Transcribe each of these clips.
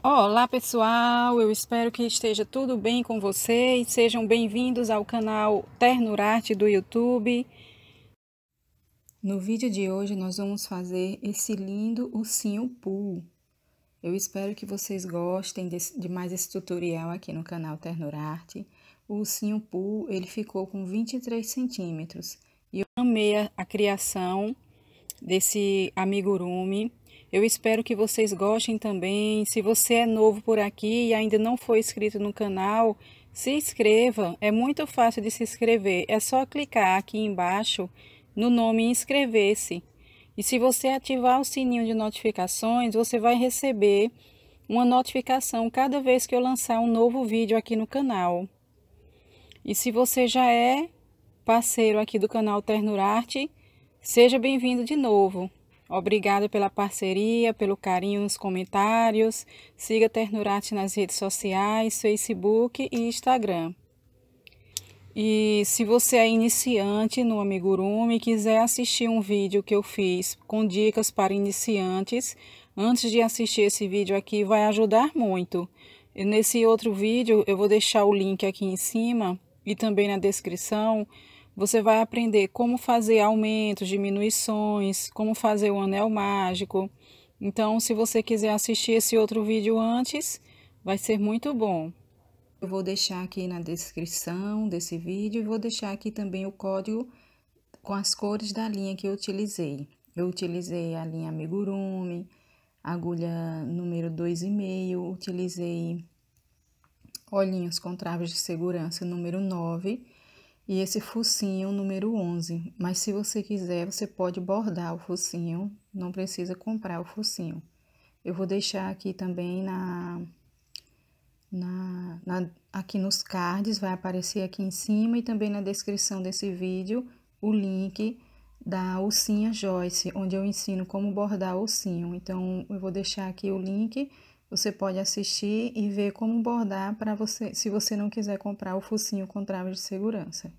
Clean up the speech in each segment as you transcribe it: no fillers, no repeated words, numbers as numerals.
Olá pessoal, eu espero que esteja tudo bem com vocês. Sejam bem-vindos ao canal Ternurarte do YouTube. No vídeo de hoje nós vamos fazer esse lindo ursinho Pooh. Eu espero que vocês gostem de mais esse tutorial aqui no canal Ternurarte. O ursinho Pooh, ele ficou com 23 centímetros. E eu amei a criação desse amigurumi. Eu espero que vocês gostem também. Se você é novo por aqui e ainda não foi inscrito no canal, se inscreva. É muito fácil de se inscrever. É só clicar aqui embaixo no nome inscrever-se. E se você ativar o sininho de notificações, você vai receber uma notificação cada vez que eu lançar um novo vídeo aqui no canal. E se você já é parceiro aqui do canal Ternurarte, seja bem-vindo de novo. Obrigada pela parceria, pelo carinho nos comentários. Siga Ternurarte nas redes sociais, Facebook e Instagram. E se você é iniciante no amigurumi e quiser assistir um vídeo que eu fiz com dicas para iniciantes, antes de assistir esse vídeo aqui vai ajudar muito. E nesse outro vídeo eu vou deixar o link aqui em cima e também na descrição. Você vai aprender como fazer aumentos, diminuições, como fazer o anel mágico. Então, se você quiser assistir esse outro vídeo antes, vai ser muito bom. Eu vou deixar aqui na descrição desse vídeo e vou deixar aqui também o código com as cores da linha que eu utilizei. Eu utilizei a linha amigurumi, agulha número 2,5, utilizei olhinhos com traves de segurança número 9 e esse focinho número 11. Mas se você quiser, você pode bordar o focinho, não precisa comprar o focinho. Eu vou deixar aqui também aqui nos cards, vai aparecer aqui em cima e também na descrição desse vídeo o link da Ursinha Joyce, onde eu ensino como bordar o ursinho. Então, eu vou deixar aqui o link, você pode assistir e ver como bordar para você, se você não quiser comprar o focinho com trave de segurança.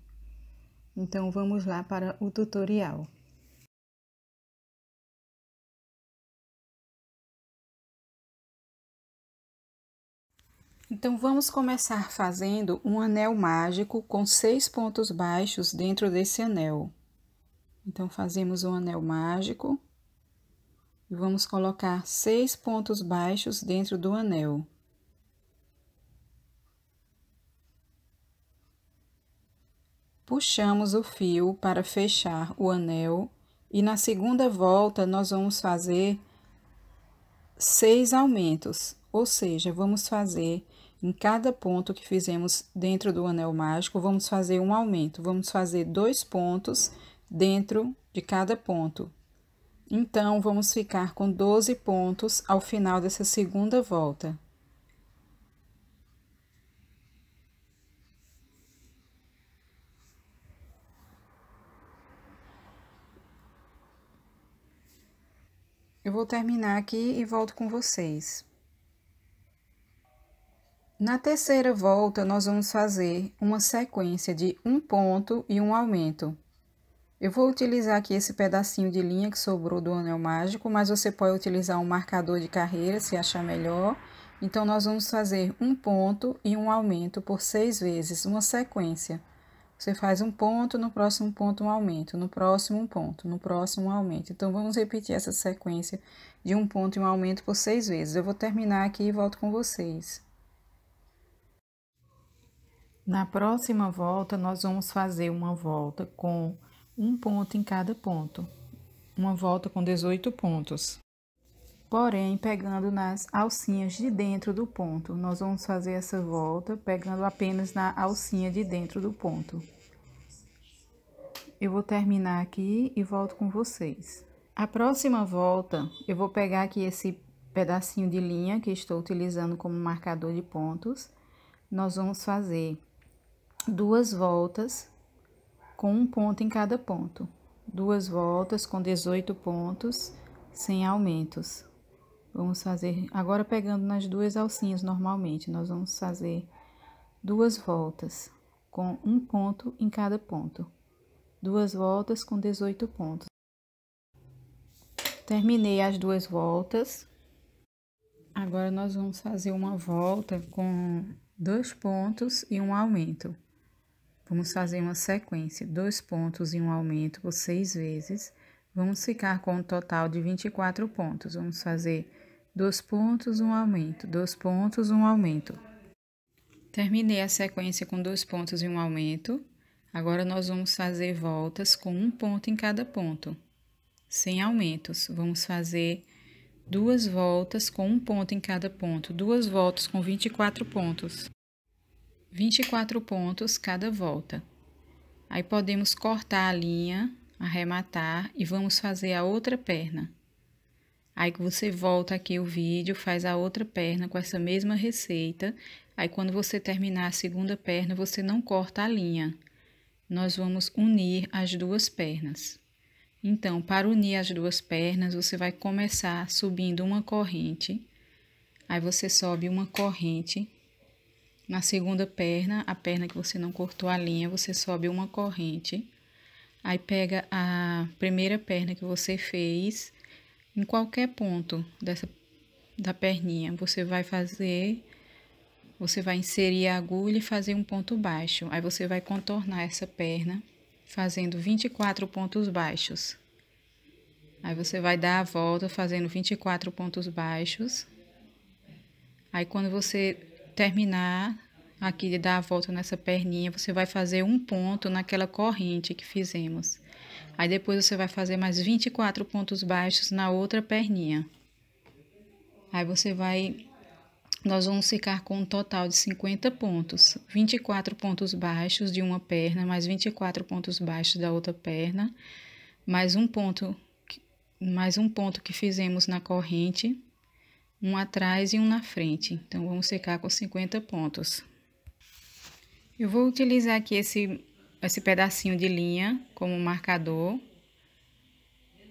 Então, vamos lá para o tutorial. Então, vamos começar fazendo um anel mágico com 6 pontos baixos dentro desse anel. Então, fazemos um anel mágico e vamos colocar 6 pontos baixos dentro do anel. Puxamos o fio para fechar o anel e na segunda volta nós vamos fazer 6 aumentos, ou seja, vamos fazer em cada ponto que fizemos dentro do anel mágico, vamos fazer um aumento, vamos fazer 2 pontos dentro de cada ponto. Então, vamos ficar com 12 pontos ao final dessa segunda volta. Eu vou terminar aqui e volto com vocês. Na terceira volta, nós vamos fazer uma sequência de um ponto e um aumento. Eu vou utilizar aqui esse pedacinho de linha que sobrou do anel mágico, mas você pode utilizar um marcador de carreira, se achar melhor. Então, nós vamos fazer um ponto e um aumento por 6 vezes, uma sequência. Você faz um ponto, no próximo ponto um aumento, no próximo um ponto, no próximo um aumento. Então, vamos repetir essa sequência de um ponto e um aumento por 6 vezes. Eu vou terminar aqui e volto com vocês. Na próxima volta, nós vamos fazer uma volta com um ponto em cada ponto. Uma volta com 18 pontos. Porém, pegando nas alcinhas de dentro do ponto, nós vamos fazer essa volta pegando apenas na alcinha de dentro do ponto. Eu vou terminar aqui e volto com vocês. A próxima volta, eu vou pegar aqui esse pedacinho de linha que estou utilizando como marcador de pontos. Nós vamos fazer 2 voltas com um ponto em cada ponto. 2 voltas com 18 pontos, sem aumentos. Vamos fazer, agora pegando nas 2 alcinhas normalmente, nós vamos fazer 2 voltas com um ponto em cada ponto. 2 voltas com 18 pontos. Terminei as 2 voltas. Agora, nós vamos fazer uma volta com 2 pontos e um aumento. Vamos fazer uma sequência, 2 pontos e um aumento por 6 vezes. Vamos ficar com um total de 24 pontos. Vamos fazer 2 pontos, um aumento, 2 pontos, um aumento. Terminei a sequência com 2 pontos e um aumento. Agora, nós vamos fazer voltas com um ponto em cada ponto, sem aumentos. Vamos fazer 2 voltas com um ponto em cada ponto, 2 voltas com 24 pontos. 24 pontos cada volta. Aí podemos cortar a linha, arrematar e vamos fazer a outra perna. Aí você volta aqui o vídeo, faz a outra perna com essa mesma receita. Aí quando você terminar a segunda perna, você não corta a linha. Nós vamos unir as duas pernas. Então, para unir as duas pernas, você vai começar subindo uma corrente. Aí você sobe uma corrente. Na segunda perna, a perna que você não cortou a linha, você sobe uma corrente. Aí pega a primeira perna que você fez, em qualquer ponto da perninha, você vai inserir a agulha e fazer um ponto baixo. Aí você vai contornar essa perna, fazendo 24 pontos baixos. Aí você vai dar a volta fazendo 24 pontos baixos. Aí quando você terminar aqui de dar a volta nessa perninha, você vai fazer um ponto naquela corrente que fizemos. Aí depois você vai fazer mais 24 pontos baixos na outra perninha. Aí nós vamos ficar com um total de 50 pontos. 24 pontos baixos de uma perna, mais 24 pontos baixos da outra perna, mais um ponto que fizemos na corrente, um atrás e um na frente. Então, vamos ficar com 50 pontos. Eu vou utilizar aqui esse pedacinho de linha como marcador.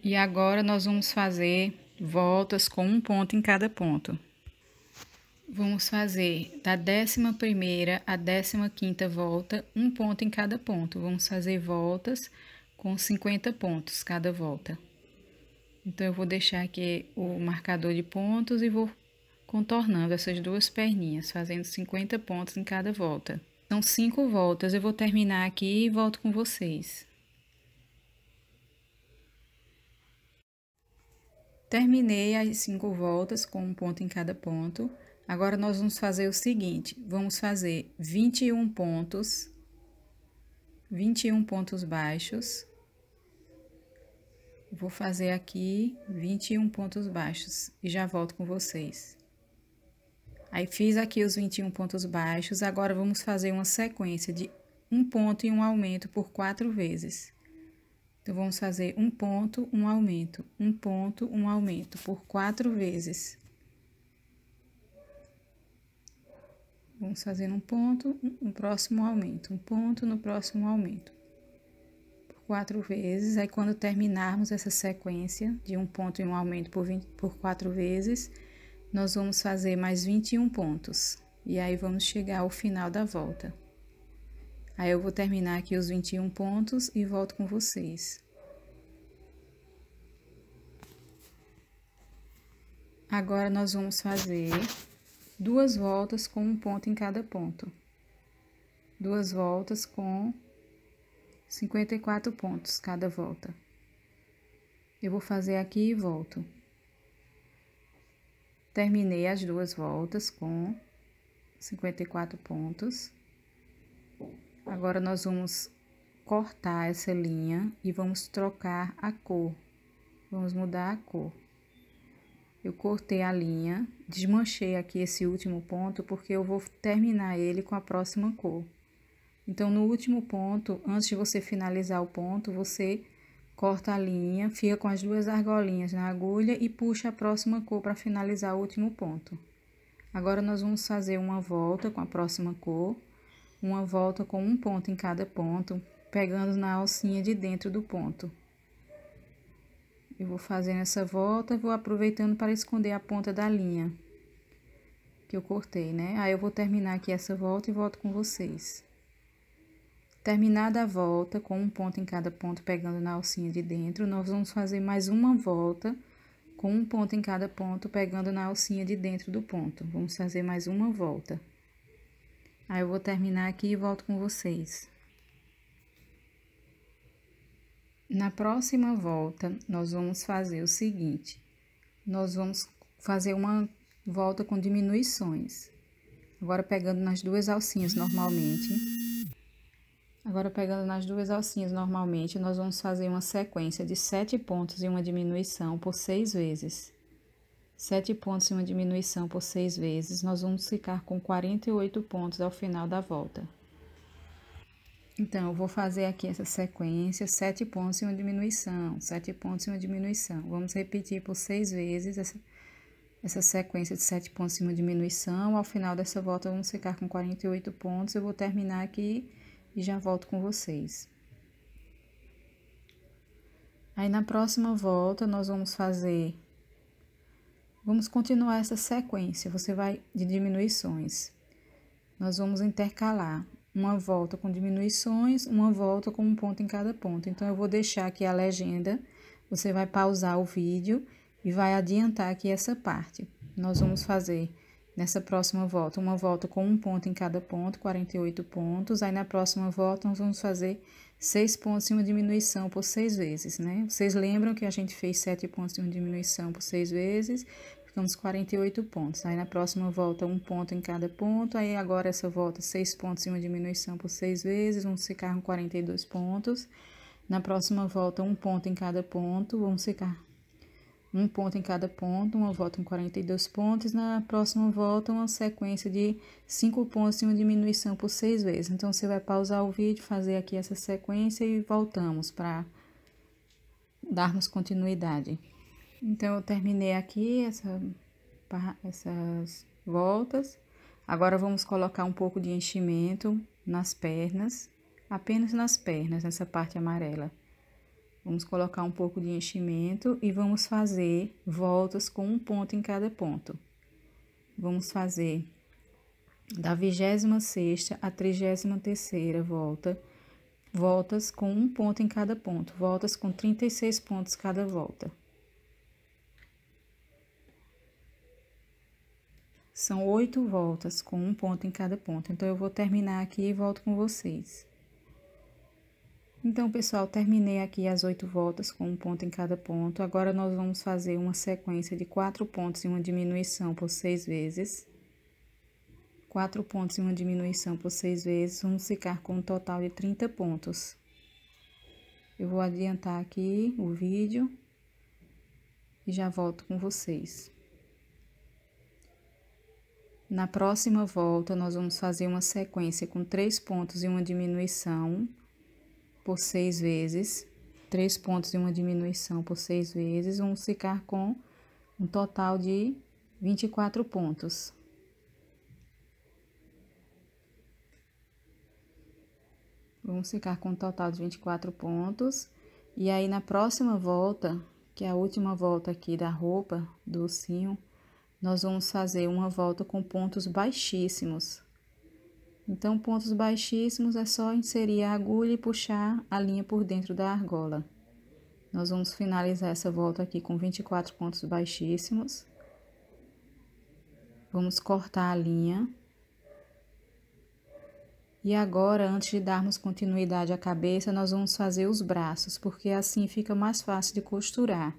E agora, nós vamos fazer voltas com um ponto em cada ponto. Vamos fazer da 11ª à 15ª volta, um ponto em cada ponto. Vamos fazer voltas com 50 pontos cada volta. Então, eu vou deixar aqui o marcador de pontos e vou contornando essas duas perninhas, fazendo 50 pontos em cada volta. São 5 voltas, eu vou terminar aqui e volto com vocês. Terminei as 5 voltas com um ponto em cada ponto. Agora, nós vamos fazer o seguinte, vamos fazer 21 pontos baixos. Vou fazer aqui 21 pontos baixos e já volto com vocês. Aí, fiz aqui os 21 pontos baixos, agora vamos fazer uma sequência de um ponto e um aumento por 4 vezes. Então, vamos fazer um ponto, um aumento, um ponto, um aumento por 4 vezes. Vamos fazer um ponto, no próximo aumento, um ponto, no próximo aumento. 4 vezes, aí quando terminarmos essa sequência de um ponto e um aumento por 4 vezes, nós vamos fazer mais 21 pontos, e aí vamos chegar ao final da volta. Aí eu vou terminar aqui os 21 pontos e volto com vocês. Agora, nós vamos fazer 2 voltas com um ponto em cada ponto. 2 voltas com 54 pontos cada volta. Eu vou fazer aqui e volto. Terminei as 2 voltas com 54 pontos. Agora, nós vamos cortar essa linha e vamos trocar a cor. Vamos mudar a cor. Eu cortei a linha, desmanchei aqui esse último ponto, porque eu vou terminar ele com a próxima cor. Então, no último ponto, antes de você finalizar o ponto, você corta a linha, fica com as 2 argolinhas na agulha e puxa a próxima cor para finalizar o último ponto. Agora, nós vamos fazer uma volta com a próxima cor, uma volta com um ponto em cada ponto, pegando na alcinha de dentro do ponto. Eu vou fazendo essa volta, vou aproveitando para esconder a ponta da linha que eu cortei, né? Aí, eu vou terminar aqui essa volta e volto com vocês. Terminada a volta, com um ponto em cada ponto, pegando na alcinha de dentro, nós vamos fazer mais uma volta com um ponto em cada ponto, pegando na alcinha de dentro do ponto. Vamos fazer mais uma volta. Aí eu vou terminar aqui e volto com vocês. Na próxima volta, nós vamos fazer o seguinte: nós vamos fazer uma volta com diminuições. Agora pegando nas duas alcinhas normalmente. Nós vamos fazer uma sequência de 7 pontos e uma diminuição por 6 vezes. 7 pontos e uma diminuição por 6 vezes, nós vamos ficar com 48 pontos ao final da volta. Então, eu vou fazer aqui essa sequência, 7 pontos e uma diminuição, 7 pontos e uma diminuição. Vamos repetir por 6 vezes essa sequência de 7 pontos e uma diminuição. Ao final dessa volta, vamos ficar com 48 pontos. Eu vou terminar aqui e já volto com vocês. Aí, na próxima volta, nós vamos continuar essa sequência, de diminuições. Nós vamos intercalar uma volta com diminuições, uma volta com um ponto em cada ponto. Então, eu vou deixar aqui a legenda, você vai pausar o vídeo e vai adiantar aqui essa parte. Nós vamos fazer, nessa próxima volta, uma volta com um ponto em cada ponto, 48 pontos. Aí, na próxima volta, nós vamos fazer 6 pontos e uma diminuição por 6 vezes, né? Vocês lembram que a gente fez 7 pontos e uma diminuição por 6 vezes? Ficamos 48 pontos. Aí, na próxima volta, um ponto em cada ponto. Aí, agora, essa volta, 6 pontos e uma diminuição por 6 vezes. Vamos ficar com 42 pontos. Na próxima volta, um ponto em cada ponto. Vamos ficar um ponto em cada ponto. Uma volta com 42 pontos. Na próxima volta, uma sequência de 5 pontos e uma diminuição por 6 vezes. Então, você vai pausar o vídeo, fazer aqui essa sequência e voltamos para darmos continuidade. Então, eu terminei aqui essas voltas. Agora, vamos colocar um pouco de enchimento nas pernas, apenas nas pernas, nessa parte amarela. Vamos colocar um pouco de enchimento e vamos fazer voltas com um ponto em cada ponto. Vamos fazer da 26ª à 33ª volta, voltas com um ponto em cada ponto, voltas com 36 pontos cada volta. São 8 voltas com um ponto em cada ponto. Então, eu vou terminar aqui e volto com vocês. Então, pessoal, terminei aqui as 8 voltas com um ponto em cada ponto. Agora, nós vamos fazer uma sequência de 4 pontos e uma diminuição por 6 vezes. 4 pontos e uma diminuição por 6 vezes. Vamos ficar com um total de 30 pontos. Eu vou adiantar aqui o vídeo e já volto com vocês. Na próxima volta, nós vamos fazer uma sequência com 3 pontos e uma diminuição por 6 vezes. 3 pontos e uma diminuição por 6 vezes. Vamos ficar com um total de 24 pontos. Vamos ficar com um total de 24 pontos. E aí, na próxima volta, que é a última volta aqui da roupa, do ursinho, nós vamos fazer uma volta com pontos baixíssimos. Então, pontos baixíssimos é só inserir a agulha e puxar a linha por dentro da argola. Nós vamos finalizar essa volta aqui com 24 pontos baixíssimos. Vamos cortar a linha. E agora, antes de darmos continuidade à cabeça, nós vamos fazer os braços, porque assim fica mais fácil de costurar.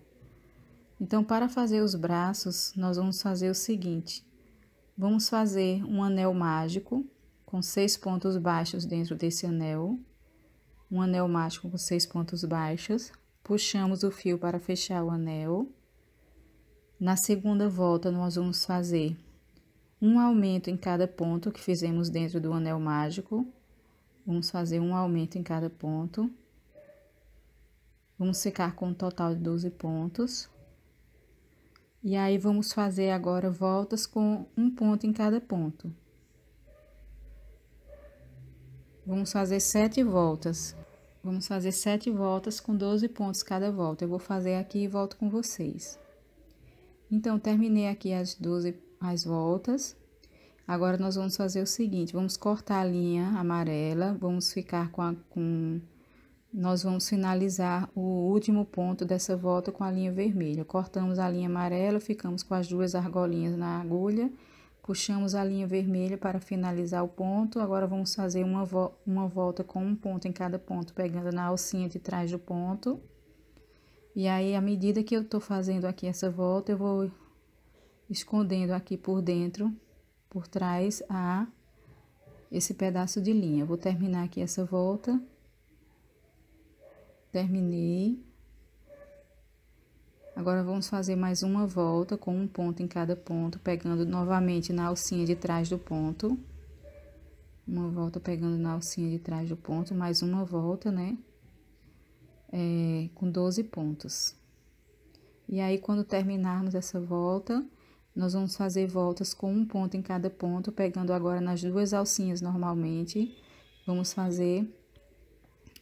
Então, para fazer os braços, nós vamos fazer o seguinte: vamos fazer um anel mágico com 6 pontos baixos dentro desse anel. Um anel mágico com 6 pontos baixos. Puxamos o fio para fechar o anel. Na segunda volta, nós vamos fazer um aumento em cada ponto que fizemos dentro do anel mágico. Vamos fazer um aumento em cada ponto. Vamos ficar com um total de 12 pontos. E aí, vamos fazer agora voltas com um ponto em cada ponto. Vamos fazer 7 voltas. Vamos fazer 7 voltas com 12 pontos cada volta. Eu vou fazer aqui e volto com vocês. Então, terminei aqui as voltas. Agora, nós vamos fazer o seguinte: vamos cortar a linha amarela, vamos ficar com nós vamos finalizar o último ponto dessa volta com a linha vermelha. Cortamos a linha amarela, ficamos com as duas argolinhas na agulha, puxamos a linha vermelha para finalizar o ponto. Agora vamos fazer uma volta com um ponto em cada ponto, pegando na alcinha de trás do ponto. E aí, à medida que eu tô fazendo aqui essa volta, eu vou escondendo aqui por dentro, por trás, esse pedaço de linha. Vou terminar aqui essa volta. Terminei. Agora, vamos fazer mais uma volta com um ponto em cada ponto, pegando novamente na alcinha de trás do ponto. Uma volta pegando na alcinha de trás do ponto, mais uma volta, né? Com 12 pontos. E aí, quando terminarmos essa volta, nós vamos fazer voltas com um ponto em cada ponto, pegando agora nas duas alcinhas normalmente. Vamos fazer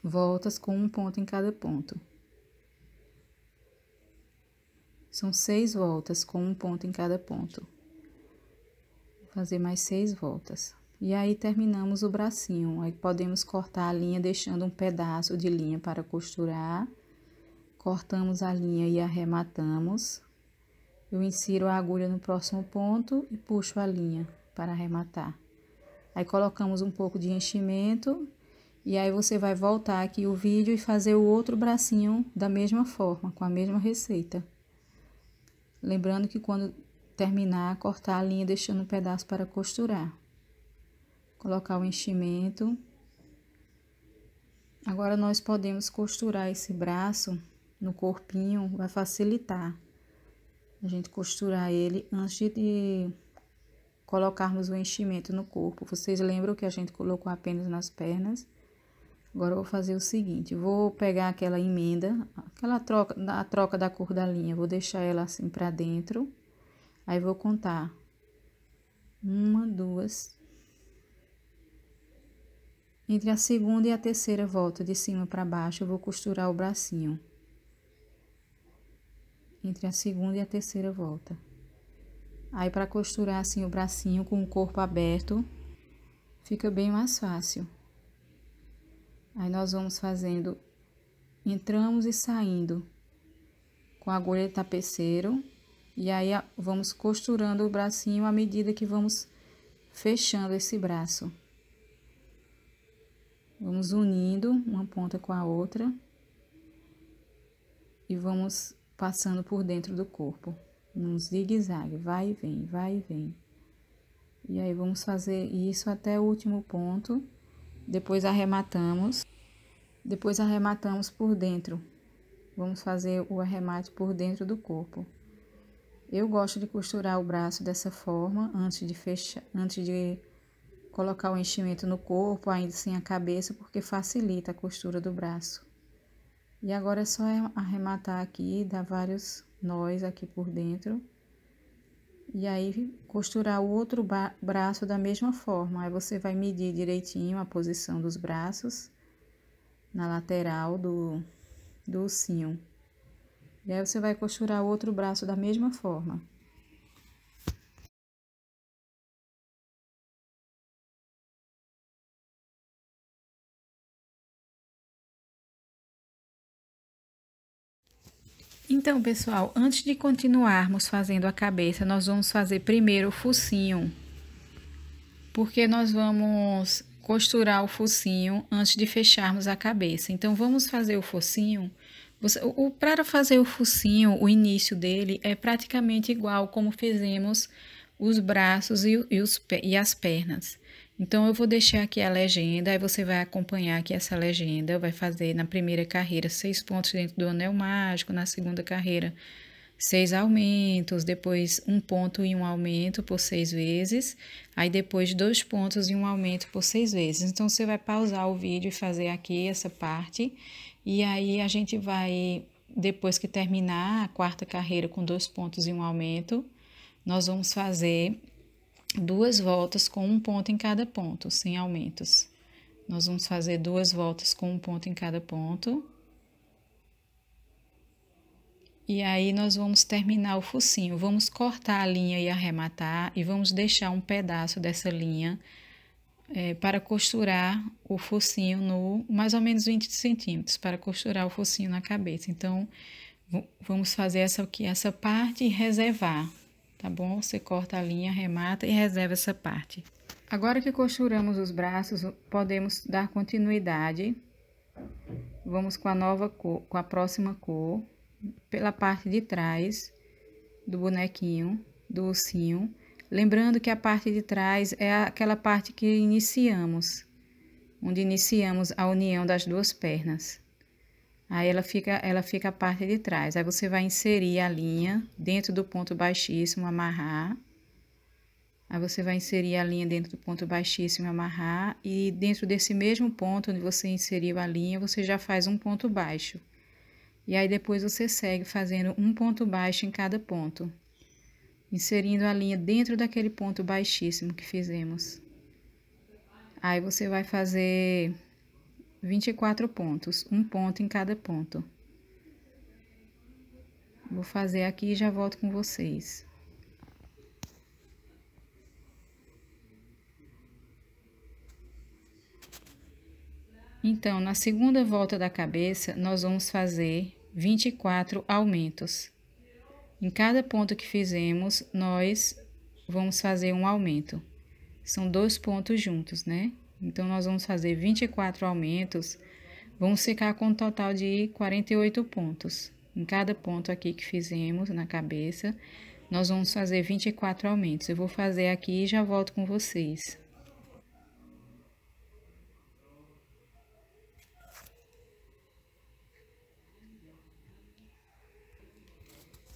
voltas com um ponto em cada ponto. São 6 voltas com um ponto em cada ponto. Vou fazer mais 6 voltas. E aí, terminamos o bracinho. Aí, podemos cortar a linha, deixando um pedaço de linha para costurar. Cortamos a linha e arrematamos. Eu insiro a agulha no próximo ponto e puxo a linha para arrematar. Aí, colocamos um pouco de enchimento. E aí, você vai voltar aqui o vídeo e fazer o outro bracinho da mesma forma, com a mesma receita. Lembrando que quando terminar, cortar a linha, deixando um pedaço para costurar. Colocar o enchimento. Agora, nós podemos costurar esse braço no corpinho, vai facilitar a gente costurar ele antes de colocarmos o enchimento no corpo. Vocês lembram que a gente colocou apenas nas pernas? Agora, eu vou fazer o seguinte, vou pegar aquela emenda, a troca da cor da linha, vou deixar ela assim pra dentro, aí vou contar 1, 2, entre a segunda e a terceira volta de cima para baixo, eu vou costurar o bracinho, entre a segunda e a terceira volta. Aí, para costurar assim o bracinho com o corpo aberto, fica bem mais fácil. Aí, nós vamos fazendo, entramos e saindo com a agulha de tapeceiro. E aí, vamos costurando o bracinho à medida que vamos fechando esse braço. Vamos unindo uma ponta com a outra. E vamos passando por dentro do corpo. Num zigue-zague, vai e vem, vai e vem. E aí, vamos fazer isso até o último ponto. Depois arrematamos por dentro. Vamos fazer o arremate por dentro do corpo. Eu gosto de costurar o braço dessa forma, antes de colocar o enchimento no corpo, ainda sem a cabeça, porque facilita a costura do braço. E agora é só arrematar aqui, dar vários nós aqui por dentro. E aí, costurar o outro braço da mesma forma. Aí, você vai medir direitinho a posição dos braços na lateral do ossinho. E aí, você vai costurar o outro braço da mesma forma. Então, pessoal, antes de continuarmos fazendo a cabeça, nós vamos fazer primeiro o focinho. Porque nós vamos costurar o focinho antes de fecharmos a cabeça. Então, vamos fazer o focinho. Para fazer o focinho, o início dele é praticamente igual como fizemos os braços e as pernas. Então, eu vou deixar aqui a legenda, aí você vai acompanhar aqui essa legenda, vai fazer na primeira carreira 6 pontos dentro do anel mágico, na segunda carreira 6 aumentos, depois 1 ponto e 1 aumento por 6 vezes, aí depois 2 pontos e 1 aumento por 6 vezes. Então, você vai pausar o vídeo e fazer aqui essa parte, e aí a gente vai, depois que terminar a quarta carreira com 2 pontos e 1 aumento, nós vamos fazer 2 voltas com 1 ponto em cada ponto, sem aumentos. Nós vamos fazer 2 voltas com 1 ponto em cada ponto. E aí, nós vamos terminar o focinho. Vamos cortar a linha e arrematar, e vamos deixar um pedaço dessa linha para costurar o focinho no mais ou menos 20 centímetros, para costurar o focinho na cabeça. Então, vamos fazer essa parte e reservar, tá bom? Você corta a linha, remata e reserva essa parte. Agora que costuramos os braços, podemos dar continuidade. Vamos com a nova cor, com a próxima cor, pela parte de trás do bonequinho, do ursinho. Lembrando que a parte de trás é aquela parte que iniciamos, onde iniciamos a união das duas pernas. Aí ela fica a parte de trás. Aí você vai inserir a linha dentro do ponto baixíssimo, amarrar. Aí você vai inserir a linha dentro do ponto baixíssimo, amarrar. E dentro desse mesmo ponto onde você inseriu a linha, você já faz um ponto baixo. E aí depois você segue fazendo um ponto baixo em cada ponto, inserindo a linha dentro daquele ponto baixíssimo que fizemos. Aí você vai fazer 24 pontos, um ponto em cada ponto. Vou fazer aqui e já volto com vocês. Então, na segunda volta da cabeça, nós vamos fazer 24 aumentos. Em cada ponto que fizemos, nós vamos fazer um aumento. São 2 pontos juntos, né? Então, nós vamos fazer 24 aumentos, vamos ficar com um total de 48 pontos. Em cada ponto aqui que fizemos na cabeça, nós vamos fazer 24 aumentos. Eu vou fazer aqui e já volto com vocês.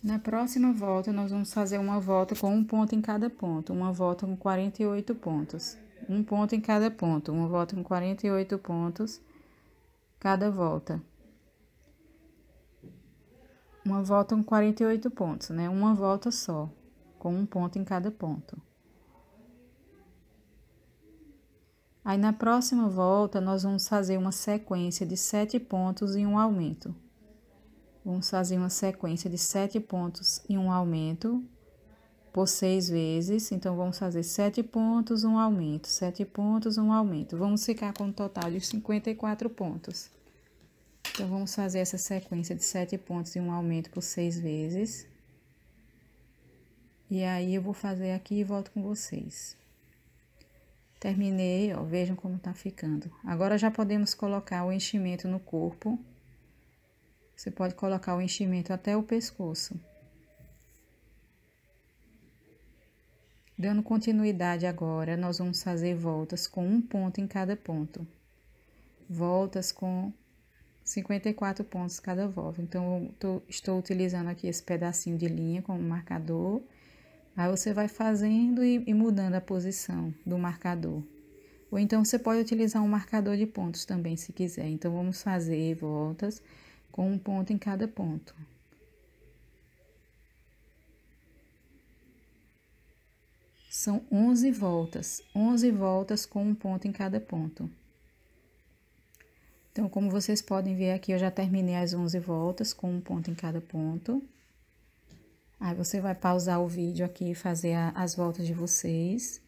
Na próxima volta, nós vamos fazer uma volta com um ponto em cada ponto, uma volta com 48 pontos. Um ponto em cada ponto, uma volta com 48 pontos cada volta. Uma volta com 48 pontos, né? Uma volta só, com um ponto em cada ponto. Aí, na próxima volta, nós vamos fazer uma sequência de 7 pontos e um aumento. Vamos fazer uma sequência de 7 pontos e um aumento por 6 vezes. Então, vamos fazer 7 pontos, um aumento, 7 pontos, um aumento. Vamos ficar com um total de 54 pontos. Então, vamos fazer essa sequência de 7 pontos e um aumento por 6 vezes. E aí, eu vou fazer aqui e volto com vocês. Terminei, ó, vejam como tá ficando. Agora, já podemos colocar o enchimento no corpo. Você pode colocar o enchimento até o pescoço. Dando continuidade agora, nós vamos fazer voltas com um ponto em cada ponto. Voltas com 54 pontos cada volta. Então, eu estou utilizando aqui esse pedacinho de linha como marcador. Aí, você vai fazendo e mudando a posição do marcador. Ou então, você pode utilizar um marcador de pontos também, se quiser. Então, vamos fazer voltas com um ponto em cada ponto. São 11 voltas com um ponto em cada ponto. Então, como vocês podem ver aqui, eu já terminei as 11 voltas com um ponto em cada ponto. Aí, você vai pausar o vídeo aqui e fazer as voltas de vocês.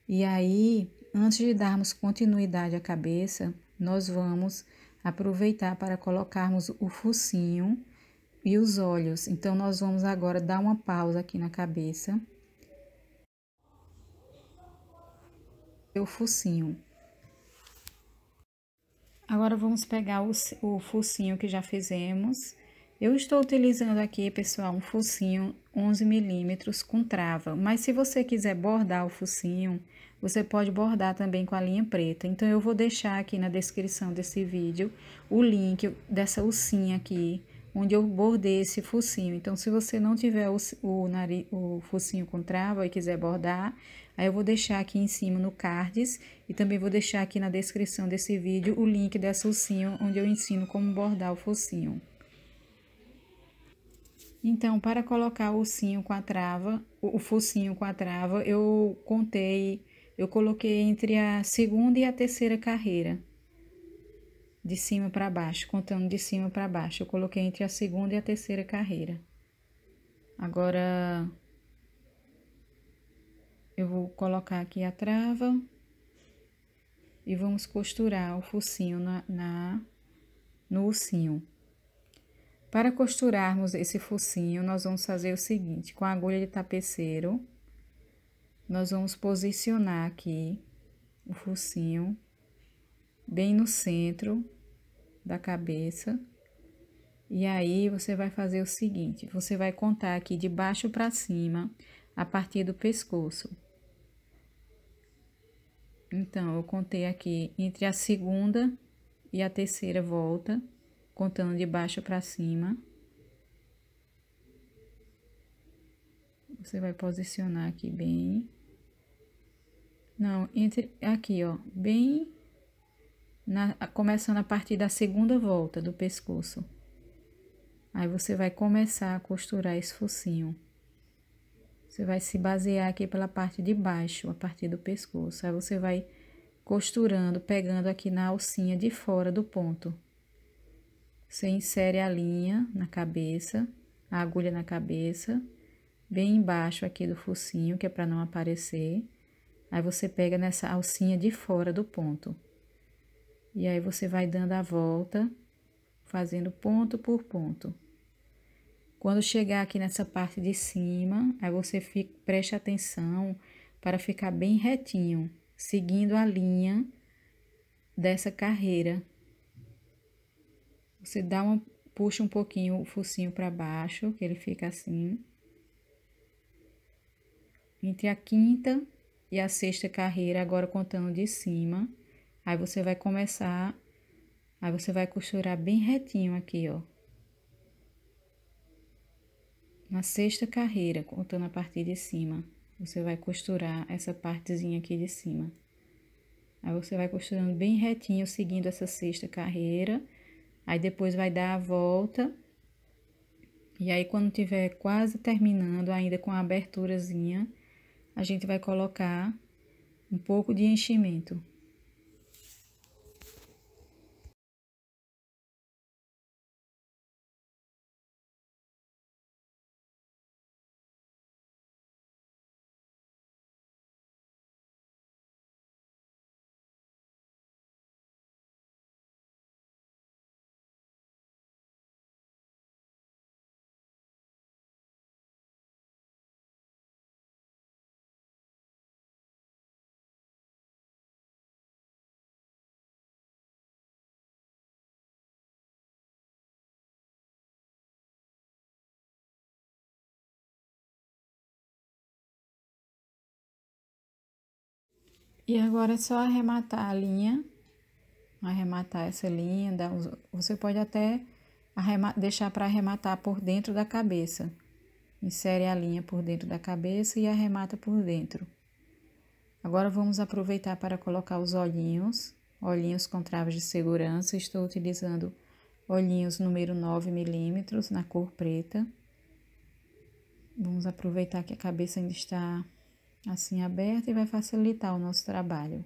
E aí, antes de darmos continuidade à cabeça, nós vamos aproveitar para colocarmos o focinho e os olhos. Então, nós vamos agora dar uma pausa aqui na cabeça. O focinho. Agora, vamos pegar o focinho que já fizemos. Eu estou utilizando aqui, pessoal, um focinho 11 milímetros com trava. Mas, se você quiser bordar o focinho, você pode bordar também com a linha preta. Então, eu vou deixar aqui na descrição desse vídeo o link dessa alcinha aqui, onde eu bordei esse focinho. Então, se você não tiver o focinho com trava e quiser bordar, aí eu vou deixar aqui em cima no cards e também vou deixar aqui na descrição desse vídeo o link dessa alcinha, onde eu ensino como bordar o focinho. Então, para colocar o ursinho com a trava, o focinho com a trava, eu coloquei entre a segunda e a terceira carreira, de cima para baixo, contando de cima para baixo. Eu coloquei entre a segunda e a terceira carreira. Agora, eu vou colocar aqui a trava e vamos costurar o focinho no ursinho. Para costurarmos esse focinho, nós vamos fazer o seguinte: com a agulha de tapeceiro, nós vamos posicionar aqui o focinho bem no centro da cabeça. E aí, você vai fazer o seguinte: você vai contar aqui de baixo para cima, a partir do pescoço. Então, eu contei aqui entre a segunda e a terceira volta, contando de baixo para cima. Você vai posicionar aqui bem. Não, entre aqui, ó, bem começando a partir da segunda volta do pescoço. Aí você vai começar a costurar esse focinho. Você vai se basear aqui pela parte de baixo, a partir do pescoço. Aí você vai costurando, pegando aqui na alcinha de fora do ponto. Você insere a linha na cabeça, a agulha na cabeça, bem embaixo aqui do focinho, que é para não aparecer. Aí você pega nessa alcinha de fora do ponto. E aí você vai dando a volta, fazendo ponto por ponto. Quando chegar aqui nessa parte de cima, aí você preste atenção para ficar bem retinho, seguindo a linha dessa carreira. Você puxa um pouquinho o focinho para baixo, que ele fica assim. Entre a quinta e a sexta carreira, agora contando de cima, aí você vai começar, aí você vai costurar bem retinho aqui, ó. Na sexta carreira, contando a partir de cima, você vai costurar essa partezinha aqui de cima. Aí você vai costurando bem retinho, seguindo essa sexta carreira. Aí depois vai dar a volta. E aí quando tiver quase terminando, ainda com a aberturazinha, a gente vai colocar um pouco de enchimento. E agora é só arrematar a linha, arrematar essa linha, você pode até deixar para arrematar por dentro da cabeça. Insere a linha por dentro da cabeça e arremata por dentro. Agora vamos aproveitar para colocar os olhinhos com travas de segurança. Estou utilizando olhinhos número 9 milímetros na cor preta. Vamos aproveitar que a cabeça ainda está assim aberta e vai facilitar o nosso trabalho.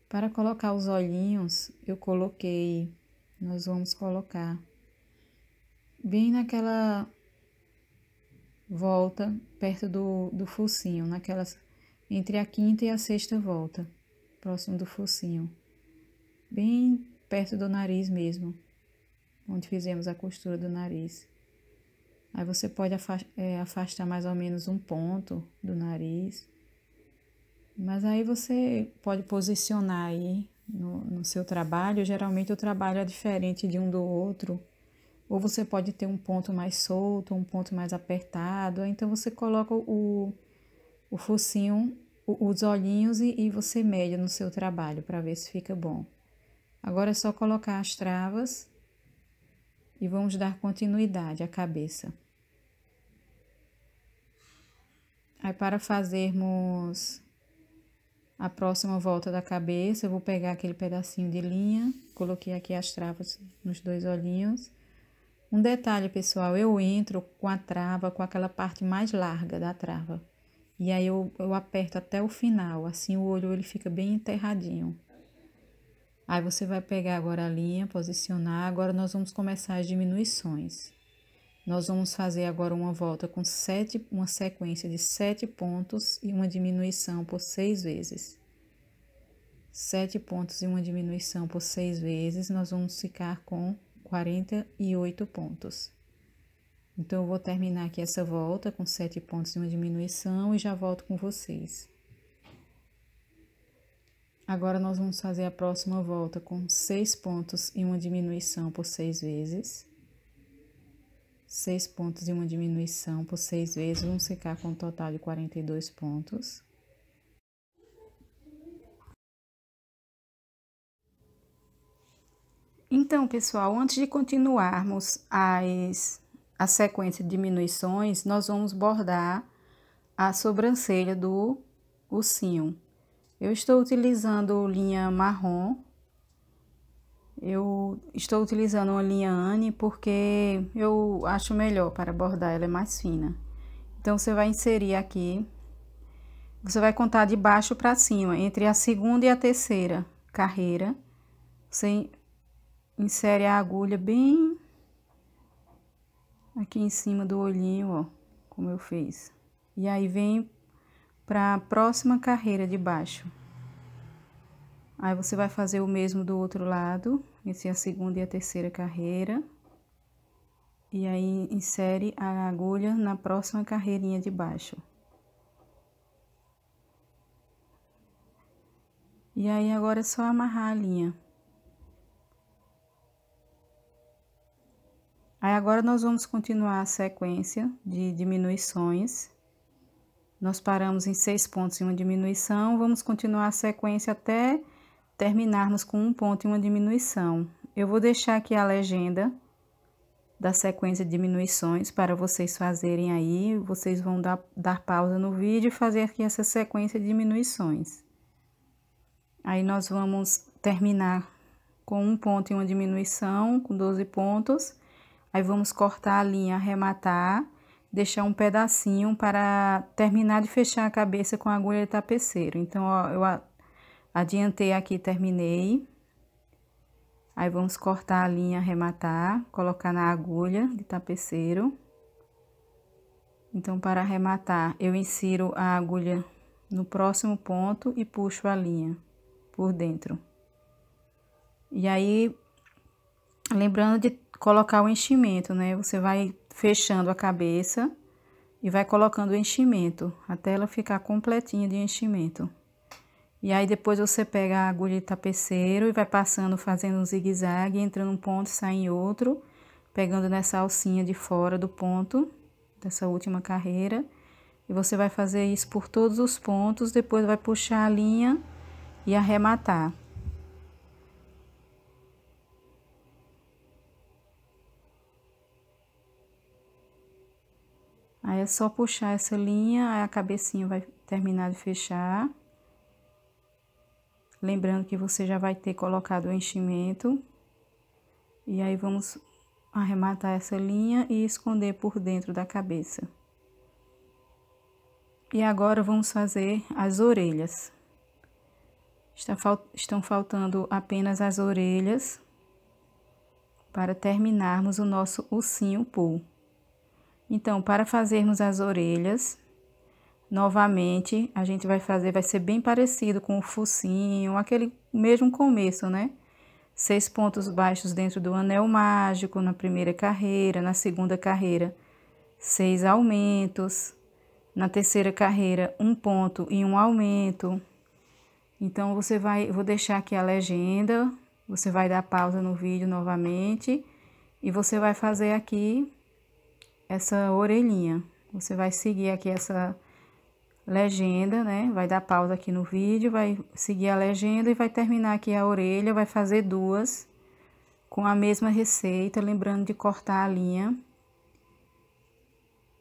Para colocar os olhinhos, nós vamos colocar bem naquela volta perto do focinho, entre a quinta e a sexta volta, próximo do focinho, bem perto do nariz mesmo, onde fizemos a costura do nariz. Aí você pode afastar mais ou menos um ponto do nariz, mas aí você pode posicionar aí no seu trabalho. Geralmente o trabalho é diferente de um do outro, ou você pode ter um ponto mais solto, um ponto mais apertado, então você coloca o focinho, os olhinhos e você mede no seu trabalho para ver se fica bom. Agora é só colocar as travas e vamos dar continuidade à cabeça. Aí para fazermos a próxima volta da cabeça, eu vou pegar aquele pedacinho de linha, coloquei aqui as travas nos dois olhinhos. Um detalhe, pessoal, eu entro com a trava, com aquela parte mais larga da trava. E aí eu aperto até o final, assim o olho ele fica bem enterradinho. Aí você vai pegar agora a linha, posicionar, agora nós vamos começar as diminuições. Nós vamos fazer agora uma volta com uma sequência de 7 pontos e uma diminuição por 6 vezes. 7 pontos e uma diminuição por 6 vezes, nós vamos ficar com 48 pontos. Então, eu vou terminar aqui essa volta com 7 pontos e uma diminuição e já volto com vocês. Agora, nós vamos fazer a próxima volta com 6 pontos e uma diminuição por 6 vezes. 6 pontos e uma diminuição por 6 vezes, vamos ficar com um total de 42 pontos. Então, pessoal, antes de continuarmos a sequência de diminuições, nós vamos bordar a sobrancelha do ursinho. Eu estou utilizando linha marrom. Eu estou utilizando uma linha Anne porque eu acho melhor para bordar, ela é mais fina. Então, você vai inserir aqui, você vai contar de baixo para cima, entre a segunda e a terceira carreira. Você insere a agulha bem aqui em cima do olhinho, ó, como eu fiz. E aí, vem para a próxima carreira de baixo. Aí, você vai fazer o mesmo do outro lado, esse é a segunda e a terceira carreira. E aí, insere a agulha na próxima carreirinha de baixo. E aí, agora é só amarrar a linha. Aí, agora nós vamos continuar a sequência de diminuições. Nós paramos em 6 pontos e uma diminuição, vamos continuar a sequência até terminarmos com um ponto e uma diminuição. Eu vou deixar aqui a legenda da sequência de diminuições para vocês fazerem aí. Vocês vão dar pausa no vídeo e fazer aqui essa sequência de diminuições. Aí, nós vamos terminar com um ponto e uma diminuição, com 12 pontos. Aí, vamos cortar a linha, arrematar, deixar um pedacinho para terminar de fechar a cabeça com a agulha de tapeceiro. Então, ó, eu adiantei aqui, terminei. Aí, vamos cortar a linha, arrematar, colocar na agulha de tapeceiro. Então, para arrematar, eu insiro a agulha no próximo ponto e puxo a linha por dentro. E aí, lembrando de colocar o enchimento, né? Você vai fechando a cabeça e vai colocando o enchimento, até ela ficar completinha de enchimento. E aí, depois você pega a agulha de tapeceiro e vai passando, fazendo um zigue-zague, entra num ponto, sai em outro, pegando nessa alcinha de fora do ponto, dessa última carreira. E você vai fazer isso por todos os pontos, depois vai puxar a linha e arrematar. Aí, é só puxar essa linha, aí a cabecinha vai terminar de fechar. Lembrando que você já vai ter colocado o enchimento. E aí, vamos arrematar essa linha e esconder por dentro da cabeça. E agora, vamos fazer as orelhas. Estão faltando apenas as orelhas para terminarmos o nosso ursinho Pooh. Então, para fazermos as orelhas, novamente, a gente vai ser bem parecido com o focinho, aquele mesmo começo, né? 6 pontos baixos dentro do anel mágico, na primeira carreira, na segunda carreira, 6 aumentos, na terceira carreira, 1 ponto e 1 aumento. Então, vou deixar aqui a legenda, você vai dar pausa no vídeo novamente e você vai fazer aqui essa orelhinha. Você vai seguir aqui essa legenda, né? Vai dar pausa aqui no vídeo, vai seguir a legenda e vai terminar aqui a orelha, vai fazer 2 com a mesma receita, lembrando de cortar a linha,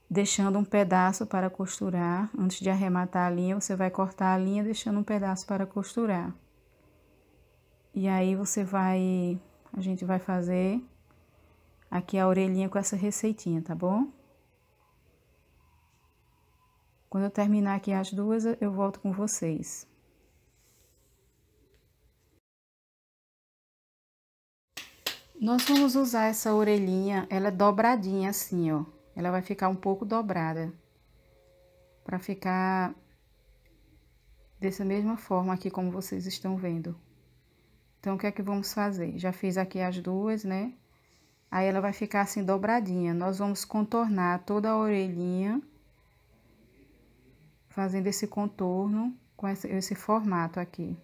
deixando um pedaço para costurar. Antes de arrematar a linha, você vai cortar a linha, deixando um pedaço para costurar. E aí, a gente vai fazer aqui a orelhinha com essa receitinha, tá bom? Quando eu terminar aqui as 2, eu volto com vocês. Nós vamos usar essa orelhinha, ela é dobradinha assim, ó. Ela vai ficar um pouco dobrada, para ficar dessa mesma forma aqui como vocês estão vendo. Então, o que é que vamos fazer? Já fiz aqui as duas, né? Aí, ela vai ficar assim dobradinha. Nós vamos contornar toda a orelhinha, fazendo esse contorno com esse formato aqui.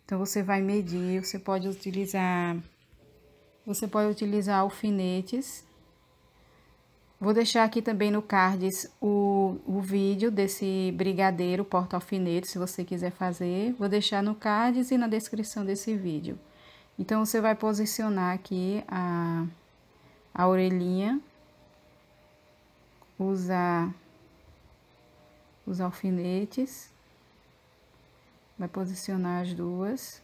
Então, você vai medir, você pode utilizar alfinetes. Vou deixar aqui também no cards o vídeo desse brigadeiro porta-alfinete, se você quiser fazer. Vou deixar no cards e na descrição desse vídeo. Então, você vai posicionar aqui a orelhinha, usar os alfinetes, vai posicionar as duas,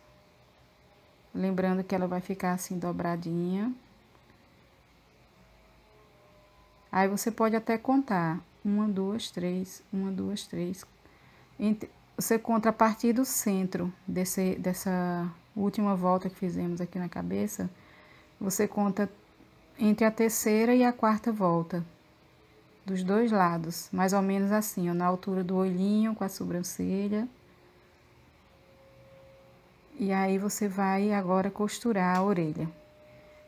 lembrando que ela vai ficar assim dobradinha. Aí você pode até contar, 1, 2, 3, 1, 2, 3. Você conta a partir do centro dessa última volta que fizemos aqui na cabeça, você conta entre a terceira e a quarta volta, dos dois lados, mais ou menos assim, ó, na altura do olhinho com a sobrancelha. E aí, você vai agora costurar a orelha.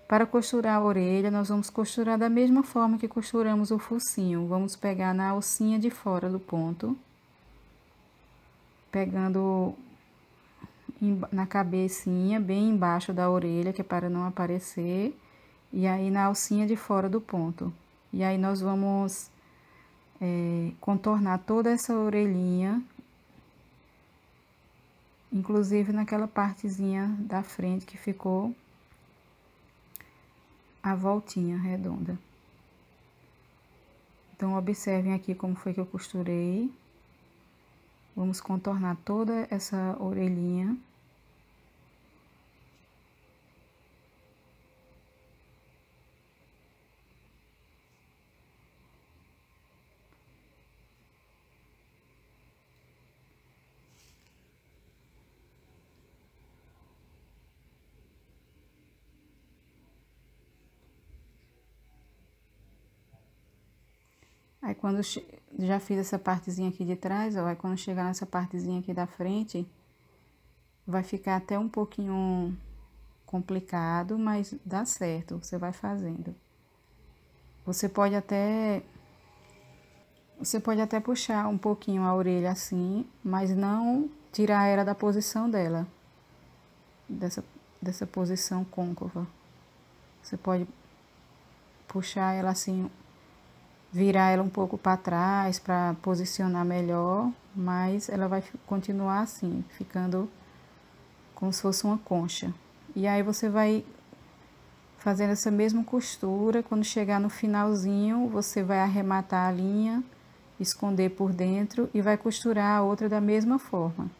Para costurar a orelha, nós vamos costurar da mesma forma que costuramos o focinho. Vamos pegar na alcinha de fora do ponto, pegando na cabecinha, bem embaixo da orelha, que é para não aparecer, e aí na alcinha de fora do ponto. E aí, nós vamos contornar toda essa orelhinha, inclusive naquela partezinha da frente que ficou a voltinha redonda. Então, observem aqui como foi que eu costurei. Vamos contornar toda essa orelhinha. Aí, quando já fiz essa partezinha aqui de trás, ó, aí quando chegar nessa partezinha aqui da frente, vai ficar até um pouquinho complicado, mas dá certo, você vai fazendo. Você pode até puxar um pouquinho a orelha assim, mas não tirar ela da posição dela, dessa posição côncava. Você pode puxar ela assim, virar ela um pouco para trás para posicionar melhor, mas ela vai continuar assim, ficando como se fosse uma concha. E aí, você vai fazendo essa mesma costura. Quando chegar no finalzinho, você vai arrematar a linha, esconder por dentro e vai costurar a outra da mesma forma.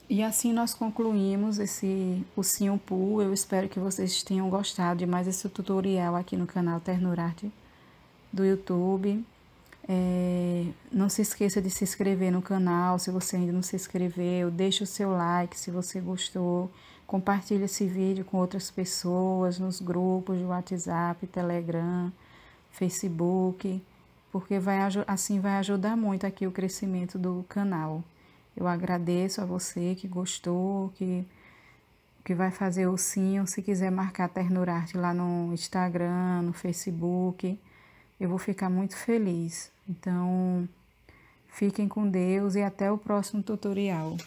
E assim nós concluímos esse ursinho Pooh. Eu espero que vocês tenham gostado de mais esse tutorial aqui no canal Ternurarte do YouTube. Não se esqueça de se inscrever no canal, se você ainda não se inscreveu. Deixe o seu like se você gostou. Compartilhe esse vídeo com outras pessoas nos grupos de WhatsApp, Telegram, Facebook, porque assim vai ajudar muito aqui o crescimento do canal. Eu agradeço a você que gostou, que vai fazer o ursinho. Se quiser marcar Ternurarte lá no Instagram, no Facebook, eu vou ficar muito feliz. Então, fiquem com Deus e até o próximo tutorial.